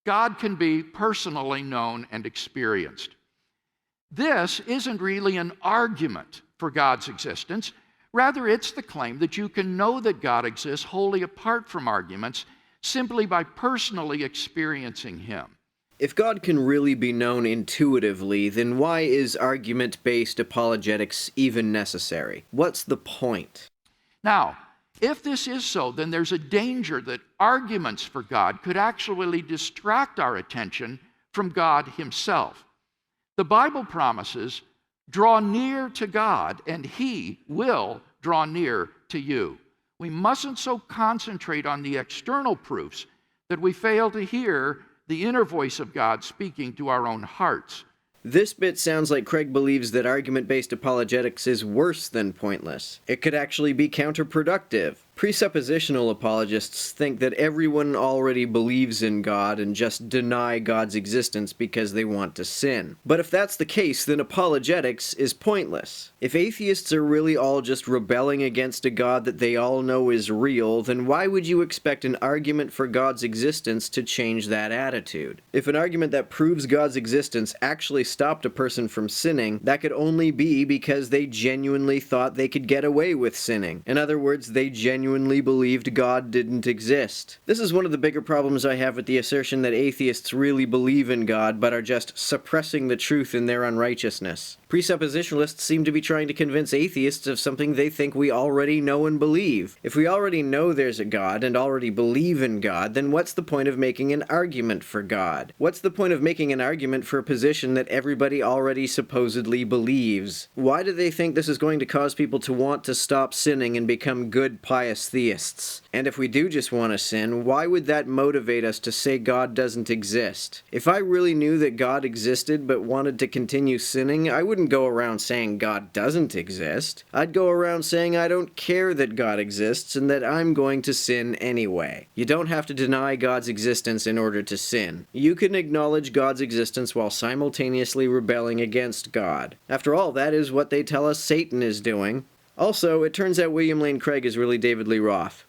God can be personally known and experienced. This isn't really an argument for God's existence. Rather, it's the claim that you can know that God exists wholly apart from arguments, simply by personally experiencing Him. If God can really be known intuitively, then why is argument-based apologetics even necessary? What's the point? Now, if this is so, then there's a danger that arguments for God could actually distract our attention from God Himself. The Bible promises, draw near to God, and He will draw near to you. We mustn't so concentrate on the external proofs that we fail to hear the inner voice of God speaking to our own hearts. This bit sounds like Craig believes that argument-based apologetics is worse than pointless. It could actually be counterproductive. Presuppositional apologists think that everyone already believes in God and just deny God's existence because they want to sin. But if that's the case, then apologetics is pointless. If atheists are really all just rebelling against a God that they all know is real, then why would you expect an argument for God's existence to change that attitude? If an argument that proves God's existence actually stopped a person from sinning, that could only be because they genuinely thought they could get away with sinning. In other words, they genuinely believed God didn't exist. This is one of the bigger problems I have with the assertion that atheists really believe in God but are just suppressing the truth in their unrighteousness. Presuppositionalists seem to be trying to convince atheists of something they think we already know and believe. If we already know there's a God and already believe in God, then what's the point of making an argument for God? What's the point of making an argument for a position that everybody already supposedly believes? Why do they think this is going to cause people to want to stop sinning and become good, pious theists? And if we do just want to sin, why would that motivate us to say God doesn't exist? If I really knew that God existed but wanted to continue sinning, I wouldn't go around saying God doesn't exist. I'd go around saying I don't care that God exists and that I'm going to sin anyway. You don't have to deny God's existence in order to sin. You can acknowledge God's existence while simultaneously rebelling against God. After all, that is what they tell us Satan is doing. Also, it turns out William Lane Craig is really David Lee Roth.